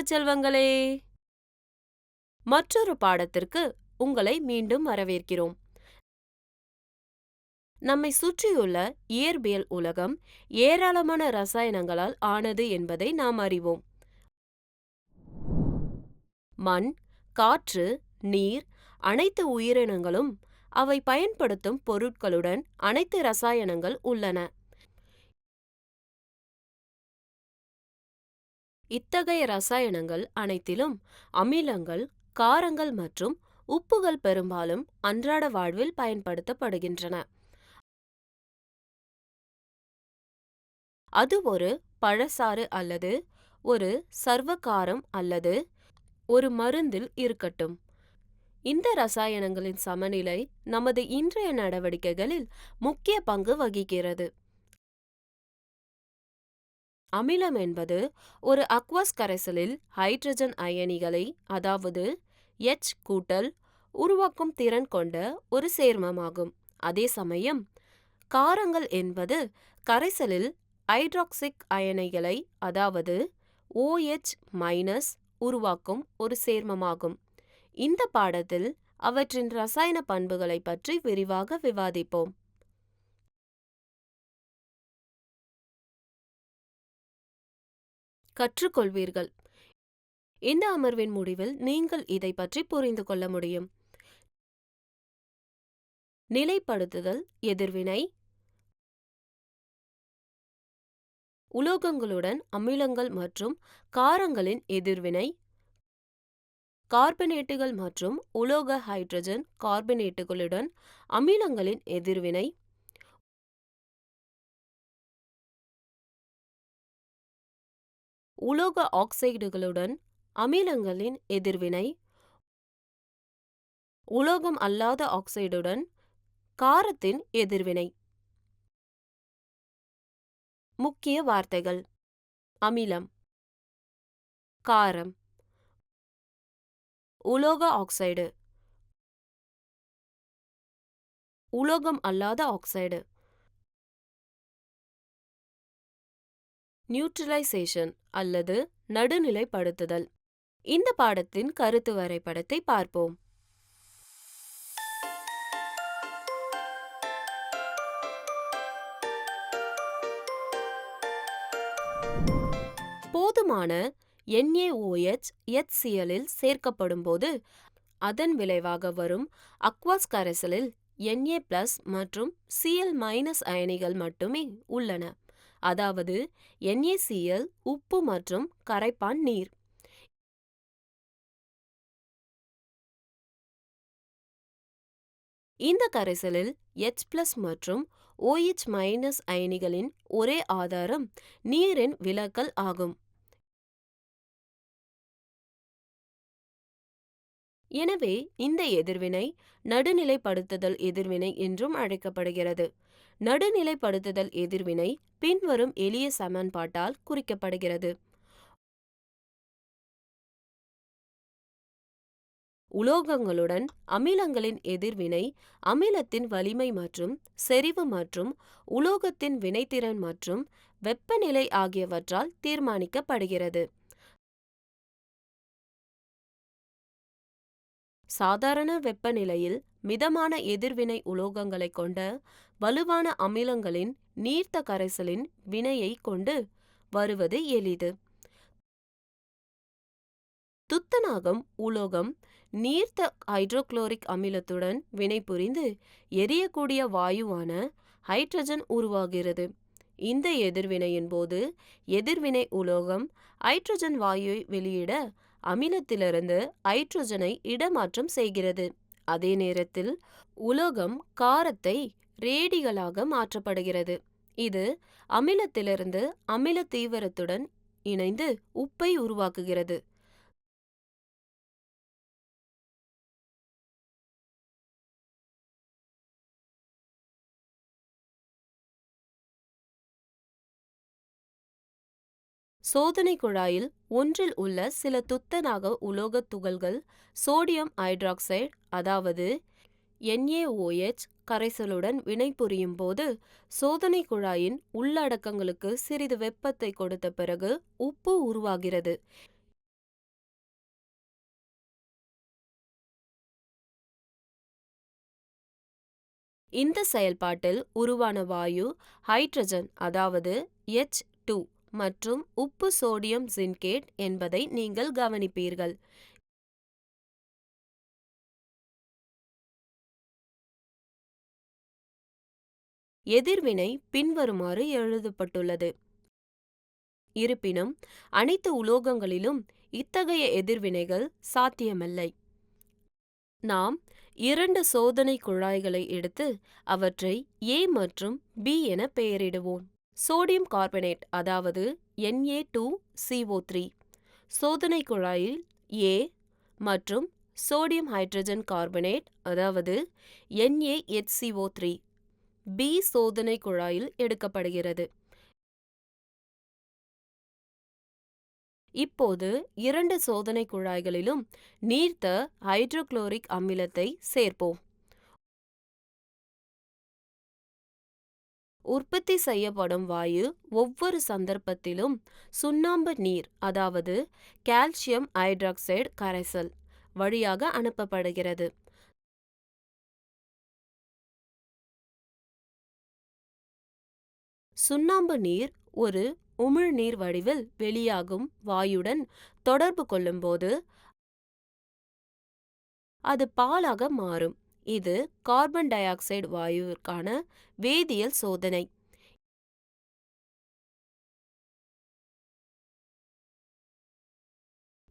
செல்வங்களே! மற்றொரு பாடத்திற்கு உங்களை மீண்டும் வரவேற்கிறோம். நம்மை சுற்றியுள்ள இயற்பியல் உலகம் ஏராளமான ரசாயனங்களால் ஆனது என்பதை நாம் அறிவோம். மண், காற்று, நீர், அனைத்து உயிரினங்களும் அவை பயன்படுத்தும் பொருட்களுடன் அனைத்து ரசாயனங்கள் உள்ளன. இத்தகைய ரசாயனங்கள் அனைத்திலும் அமிலங்கள், காரங்கள் மற்றும் உப்புகள் பெரும்பாலும் அன்றாட வாழ்வில் பயன்படுத்தப்படுகின்றன. அது ஒரு பழச்சாறு அல்லது ஒரு சர்வகாரம் அல்லது ஒரு மருந்தில் இருக்கட்டும். இந்த ரசாயனங்களின் சமநிலை நமது இன்றைய நடவடிக்கைகளில் முக்கிய பங்கு வகிக்கிறது. அமிலம் என்பது ஒரு அக்வஸ் கரைசலில் ஹைட்ரஜன் அயனிகளை, அதாவது H- உருவாக்கும் திறன் கொண்ட ஒரு சேர்மமாகும். அதே சமயம் காரங்கள் என்பது கரைசலில் ஹைட்ராக்சிக் அயனிகளை, அதாவது OH- உருவாக்கும் ஒரு சேர்மமாகும். இந்த பாடத்தில் அவற்றின் ரசாயன பண்புகளை பற்றி விரிவாக விவாதிப்போம். கற்றுக்கொள்வீர்கள். இந்த அமர்வின் முடிவில் நீங்கள் இதை பற்றி புரிந்து கொள்ள முடியும். நிலைப்படுத்துதல் எதிர்வினை, உலோகங்களுடன் அமிலங்கள் மற்றும் காரங்களின் எதிர்வினை, கார்பனேட்டுகள் மற்றும் உலோக ஹைட்ரஜன் கார்பனேட்டுகளுடன் அமிலங்களின் எதிர்வினை, உலோக ஆக்சைடுகளுடன் அமிலங்களின் எதிர்வினை, உலோகம் அல்லாத ஆக்சைடுடன் காரத்தின் எதிர்வினை. முக்கிய வார்த்தைகள்: அமிலம், காரம், உலோக ஆக்சைடு, உலோகம் அல்லாத ஆக்சைடு. நியூட்ரலைசேஷன் அல்லது நடுநிலைப்படுத்துதல். இந்த பாடத்தின் கருத்து வரைபடத்தை பார்ப்போம். போதுமான NaOH HCl இல் சேர்க்கப்படும் போது அதன் விளைவாக வரும் அக்வஸ் கரைசலில் Na+ மற்றும் Cl- அயனிகள் மட்டுமே உள்ளன. அதாவது NaCl உப்பு மற்றும் கரைப்பான் நீர். இந்த கரைசலில் H+ மற்றும் OH- அயனிகளின் ஒரே ஆதாரம் நீரின் விலக்கல் ஆகும். எனவே இந்த எதிர்வினை நடுநிலைப்படுத்துதல் எதிர்வினை என்றும் அழைக்கப்படுகிறது. நடுநிலைப்படுத்துதல் எதிர்வினை பின்வரும் எளிய சமன்பாட்டால் குறிக்கப்படுகிறது. உலோகங்களுடன் அமிலங்களின் எதிர்வினை அமிலத்தின் வலிமை மற்றும் செறிவு மற்றும் உலோகத்தின் வினைத்திறன் மற்றும் வெப்பநிலை ஆகியவற்றால் தீர்மானிக்கப்படுகிறது. சாதாரண வெப்பநிலையில் மிதமான எதிர்வினை உலோகங்களை கொண்ட வலுவான அமிலங்களின் நீர்த்த கரைசலின் வினையை கொண்டு வருவது எளிது. துத்தநாகம் உலோகம் நீர்த்த ஹைட்ரோகுளோரிக் அமிலத்துடன் வினைபுரிந்து எரியக்கூடிய வாயுவான ஹைட்ரஜன் உருவாகிறது. இந்த எதிர்வினையின் போது எதிர்வினை உலோகம் ஹைட்ரஜன் வாயுவை வெளியிட அமிலத்திலிருந்து ஹைட்ரஜனை இடமாற்றம் செய்கிறது. அதே நேரத்தில் உலோகம் காரத்தை ரேடிகளாக மாற்றப்படுகிறது. இது அமிலத்திலிருந்து அமில தீவிரத்துடன் இணைந்து உப்பை உருவாக்குகிறது. சோதனை குழாயில் ஒன்றில் உள்ள சில துத்தநாக உலோகத் துகள்கள் சோடியம் ஹைட்ராக்சைடு, அதாவது NaOH கரைசலுடன் வினைபுரியும் போது சோதனை குழாயின் உள்ளடக்கங்களுக்கு சிறிது வெப்பத்தை கொடுத்த பிறகு உப்பு உருவாகிறது. இந்த செயல்பாட்டில் உருவான வாயு ஹைட்ரஜன், அதாவது H2 மற்றும் உப்பு சோடியம் சின்கேட் என்பதை நீங்கள் கவனிப்பீர்கள். எதிர்வினை பின்வருமாறு எழுதப்பட்டுள்ளது. இருப்பினும் அனைத்து உலோகங்களிலும் இத்தகைய எதிர்வினைகள் சாத்தியமில்லை. நாம் 2 சோதனை குழாய்களை எடுத்து அவற்றை A மற்றும் B என பெயரிடுவோம். சோடியம் கார்பனேட், அதாவது Na2CO3 சோதனை குழாயில் A மற்றும் சோடியம் ஹைட்ரஜன் கார்பனேட், அதாவது NaHCO3 B சோதனை குழாயில் எடுக்கப்படுகிறது. இப்போது 2 சோதனை குழாய்களிலும் நீர்த்த ஹைட்ரோகுளோரிக் அமிலத்தை சேர்ப்போம். உற்பத்தி செய்யப்படும் வாயு ஒவ்வொரு சந்தர்ப்பத்திலும் சுண்ணாம்பு நீர், அதாவது கால்சியம் ஹைட்ராக்சைடு கரைசல் வழியாக அனுப்பப்படுகிறது. சுண்ணாம்பு நீர் ஒரு உமிழ்நீர் வடிவில் வெளியாகும் வாயுடன் தொடர்பு கொள்ளும்போது அது பாலாக மாறும். இது கார்பன் டை ஆக்சைடு வாயுவிற்கான வேதியியல் சோதனை.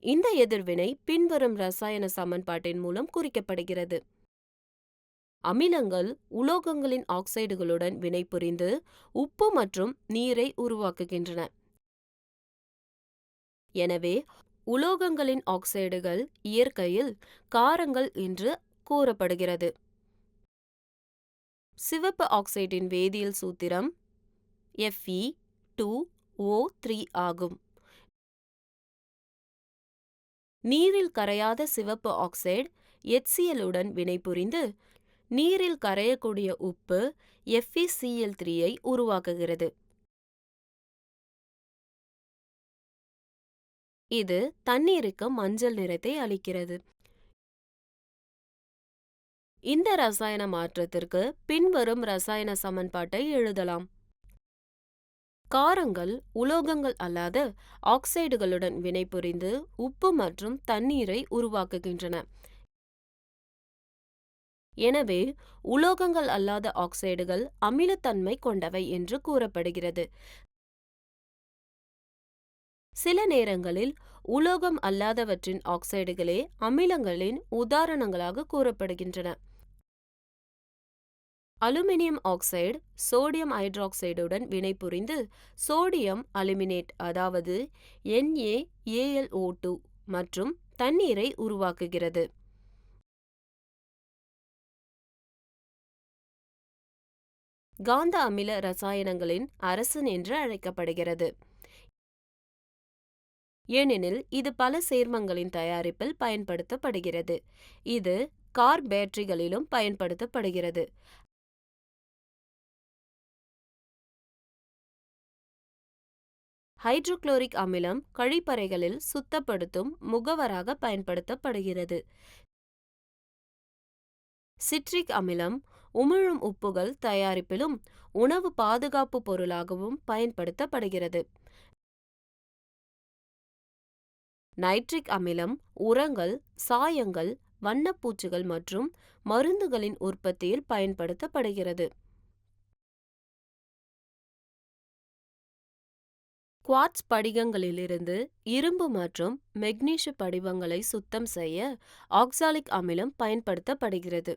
இந்த எதிர்வினை பின்வரும் ரசாயன சமன்பாட்டின் மூலம் குறிக்கப்படுகிறது. அமிலங்கள் உலோகங்களின் ஆக்சைடுகளுடன் வினைபுரிந்து உப்பு மற்றும் நீரை உருவாக்குகின்றன. எனவே உலோகங்களின் ஆக்சைடுகள் இயற்கையில் காரங்கள் என்று கூறப்படுகிறது. சிவப்பு ஆக்சைடின் வேதியியல் சூத்திரம் Fe2O3 ஆகும். நீரில் கரையாத சிவப்பு ஆக்சைடு HCl உடன் வினைபுரிந்து நீரில் கரையக்கூடிய உப்பு FeCl3 ஐ உருவாக்குகிறது. இது தண்ணீருக்கு மஞ்சள் நிறத்தை அளிக்கிறது. இந்த ரசாயன மாற்றத்திற்கு பின்வரும் ரசாயன சமன்பாட்டை எழுதலாம். காரங்கள் உலோகங்கள் அல்லாத ஆக்சைடுகளுடன் வினைபுரிந்து உப்பு மற்றும் தண்ணீரை உருவாக்குகின்றன. எனவே உலோகங்கள் அல்லாத ஆக்சைடுகள் அமிலத்தன்மை கொண்டவை என்று கூறப்படுகிறது. சில நேரங்களில் உலோகம் அல்லாதவற்றின் ஆக்சைடுகளே அமிலங்களின் உதாரணங்களாக கூறப்படுகின்றன. அலுமினியம் ஆக்சைடு சோடியம் ஹைட்ராக்சைடுடன் வினைபுரிந்து சோடியம் அலுமினேட், அதாவது NaAlO2 மற்றும் தண்ணீரை உருவாக்குகிறது. காந்த அமில ரசாயனங்களின் அரசன் என்று அழைக்கப்படுகிறது. ஏனெனில் இது பல சேர்மங்களின் தயாரிப்பில் பயன்படுத்தப்படுகிறது. இது கார் பேட்டரிகளிலும் பயன்படுத்தப்படுகிறது. ஹைட்ரோகுளோரிக் அமிலம் கழிப்பறைகளில் சுத்தப்படுத்தும் முகவராக பயன்படுத்தப்படுகிறது. சிட்ரிக் அமிலம் உமிழும் உப்புகள் தயாரிப்பிலும் உணவு பாதுகாப்பு பொருளாகவும் பயன்படுத்தப்படுகிறது. நைட்ரிக் அமிலம் உரங்கள், சாயங்கள், வண்ணப்பூச்சுகள் மற்றும் மருந்துகளின் உற்பத்தியில் பயன்படுத்தப்படுகிறது. குவார்ட்ஸ் படிகங்களிலிருந்து இரும்பு மற்றும் மெக்னீசிய படிவங்களை சுத்தம் செய்ய ஆக்சாலிக் அமிலம் பயன்படுத்தப்படுகிறது.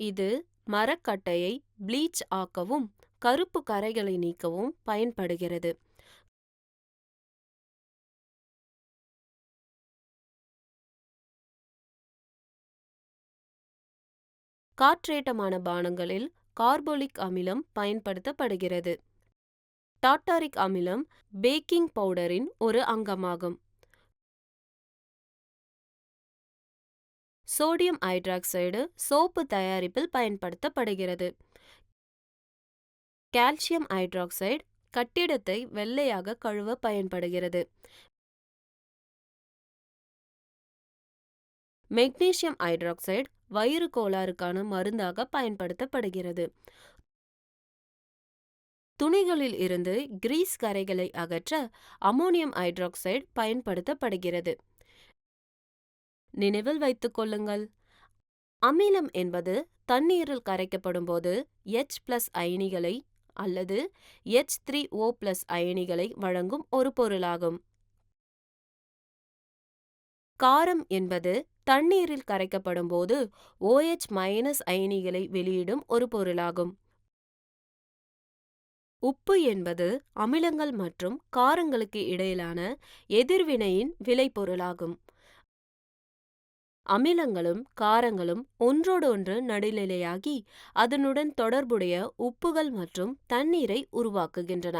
இது மரக்கட்டையை ப்ளீச் ஆக்கவும் கருப்பு கறைகளை நீக்கவும் பயன்படுகிறது. காற்றேட்டமான பானங்களில் கார்போலிக் அமிலம் பயன்படுத்தப்படுகிறது. டார்டாரிக் அமிலம் பேக்கிங் பவுடரின் ஒரு அங்கமாகும். சோடியம் ஹைட்ராக்சைடு சோப்பு தயாரிப்பில் பயன்படுத்தப்படுகிறது. கால்சியம் ஹைட்ராக்சைடு கட்டிடத்தை வெள்ளையாக கழுவ பயன்படுகிறது. மெக்னீசியம் ஹைட்ராக்சைடு வயிறு கோளாறுக்கான மருந்தாக பயன்படுத்தப்படுகிறது. துணிகளில் இருந்து கிரீஸ் கரைகளை அகற்ற அமோனியம் ஹைட்ராக்சைடு பயன்படுத்தப்படுகிறது. நினைவில் வைத்துக் கொள்ளுங்கள், அமிலம் என்பது தண்ணீரில் கரைக்கப்படும் போது H+ அயனிகளை அல்லது H3O+ அயனிகளை வழங்கும் ஒரு பொருளாகும். காரம் என்பது தண்ணீரில் கரைக்கப்படும் போது OH- அயனிகளை வெளியிடும் ஒரு பொருளாகும். உப்பு என்பது அமிலங்கள் மற்றும் காரங்களுக்கு இடையிலான எதிர்வினையின் விளைபொருளாகும். அமிலங்களும் காரங்களும் ஒன்றோடு ஒன்று நடுநிலையாகி அதனுடன் தொடர்புடைய உப்புகள் மற்றும் தண்ணீரை உருவாக்குகின்றன.